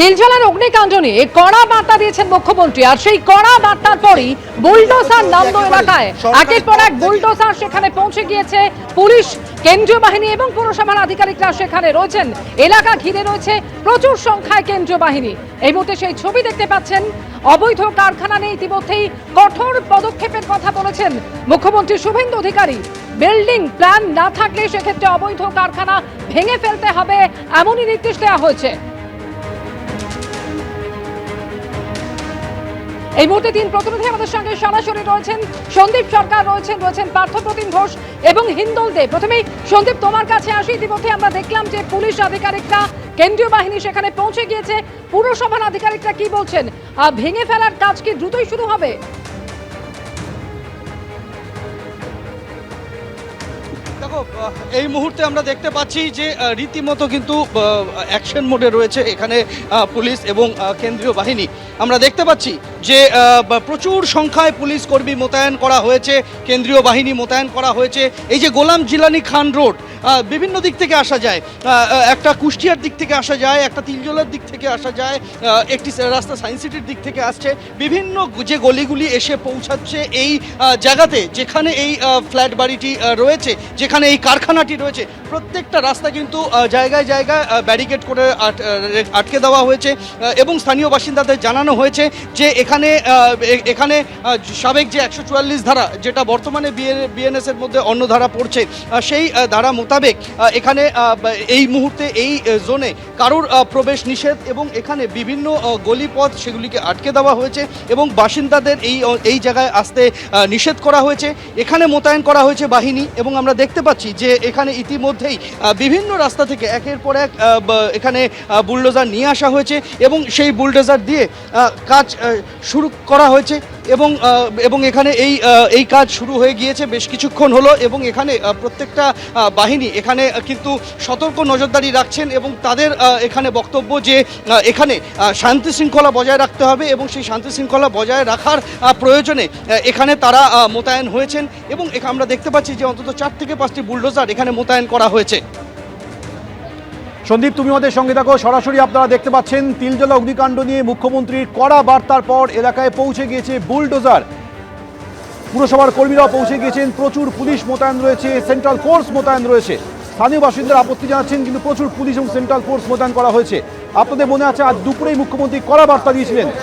তিলজলার অগ্নিকাণ্ড নিয়ে কড়া বার্তা দিয়েছেন মুখ্যমন্ত্রী, আর সেই কড়া বার্তার পরই বুলডোজার নামলো এলাকায়। একের পর এক বুলডোজার সেখানে পৌঁছে গিয়েছে। পুলিশ, কেন্দ্রীয় বাহিনী এবং পৌরসভার আধিকারিকরা সেখানে রয়েছেন। এলাকা ঘিরে রয়েছে প্রচুর সংখ্যায় কেন্দ্রীয় বাহিনী। এই মুহূর্তে সেই ছবি দেখতে পাচ্ছেন। অবৈধ কারখানা নিয়ে ইতিমধ্যেই কঠোর পদক্ষেপের কথা বলেছেন মুখ্যমন্ত্রী শুভেন্দু অধিকারী। বিল্ডিং প্ল্যান না থাকলে সেক্ষেত্রে অবৈধ কারখানা ভেঙে ফেলতে হবে, এমনই নির্দেশ দেওয়া হয়েছে। এই মুহূর্তে তিন প্রতিনিধি আমাদের সঙ্গে সরাসরি রয়েছেন। সন্দীপ সরকার রয়েছেন পার্থপ্রতিম ঘোষ এবং হিন্দল দে। প্রথমেই সন্দীপ, তোমার কাছে আসি। ইতিমধ্যে আমরা দেখলাম যে পুলিশ আধিকারিকরা, কেন্দ্রীয় বাহিনী সেখানে পৌঁছে গিয়েছে। পুরসভার আধিকারিকরা কি বলছেন? ভেঙে ফেলার কাজ কি দ্রুতই শুরু হবে? দেখো, এই মুহূর্তে আমরা দেখতে পাচ্ছি যে রীতিমতো কিন্তু অ্যাকশন মোডে রয়েছে এখানে পুলিশ এবং কেন্দ্রীয় বাহিনী। আমরা দেখতে পাচ্ছি যে প্রচুর সংখ্যায় পুলিশ কর্মী মোতায়েন করা হয়েছে, কেন্দ্রীয় বাহিনী মোতায়েন করা হয়েছে। এই যে গোলাম জিলানি খান রোড, বিভিন্ন দিক থেকে আসা যায়, একটা কুষ্টিয়ার দিক থেকে আসা যায়, একটা তিলজলার দিক থেকে আসা যায়, একটি রাস্তা সায়েন্স সিটির দিক থেকে আসছে। বিভিন্ন যে গলিগুলি এসে পৌঁছাচ্ছে এই জায়গাতে যেখানে এই ফ্ল্যাট বাড়িটি রয়েছে, যেখানে এই কারখানাটি রয়েছে, প্রত্যেকটা রাস্তা কিন্তু জায়গায় জায়গায় ব্যারিকেড করে আটকে দেওয়া হয়েছে এবং স্থানীয় বাসিন্দাদের জানানো হয়েছে যে এখানে সাবেক যে 144 ধারা, যেটা বর্তমানে বিএনএস এর মধ্যে অন্য ধারা পড়ছে, সেই ধারা মোতাবেক এখানে এই মুহূর্তে এই জোনে কারোর প্রবেশ নিষেধ এবং এখানে বিভিন্ন গলিপথ সেগুলিকে আটকে দেওয়া হয়েছে এবং বাসিন্দাদের এই জায়গায় আসতে নিষেধ করা হয়েছে। এখানে মোতায়েন করা হয়েছে বাহিনী এবং আমরা দেখতে পাচ্ছি যে এখানে ইতিমধ্যেই বিভিন্ন রাস্তা থেকে একের পর এক এখানে বুলডোজার নিয়ে আসা হয়েছে এবং সেই বুলডোজার দিয়ে কাজ শুরু করা হয়েছে এবং এখানে এই কাজ শুরু হয়ে গিয়েছে বেশ কিছুক্ষণ হলো এবং এখানে প্রত্যেকটা বাহিনী এখানে কিন্তু সতর্ক নজরদারি রাখছেন এবং তাদের এখানে বক্তব্য যে এখানে শান্তি শৃঙ্খলা বজায় রাখতে হবে এবং সেই শান্তি শৃঙ্খলা বজায় রাখার প্রয়োজনে এখানে তারা মোতায়েন হয়েছেন এবং আমরা দেখতে পাচ্ছি যে অন্তত 4 থেকে 5টি বুলডোজার এখানে মোতায়েন করা হয়েছে। সন্দীপ, তুমি আমাদের সঙ্গে থাকো। সরাসরি আপনারা দেখতে পাচ্ছেন তিলজলা অগ্নিকাণ্ড নিয়ে মুখ্যমন্ত্রীর কড়া বার্তার পর এলাকায় পৌঁছে গিয়েছে বুলডোজার। পুরসভার কর্মীরাও পৌঁছে গিয়েছেন, প্রচুর পুলিশ মোতায়েন রয়েছে, সেন্ট্রাল ফোর্স মোতায়েন রয়েছে। স্থানীয় বাসিন্দারা আপত্তি জানাচ্ছেন, কিন্তু প্রচুর পুলিশ এবং সেন্ট্রাল ফোর্স মোতায়েন করা হয়েছে। আপনাদের মনে আছে আজ দুপুরেই মুখ্যমন্ত্রী কড়া বার্তা দিয়েছিলেন।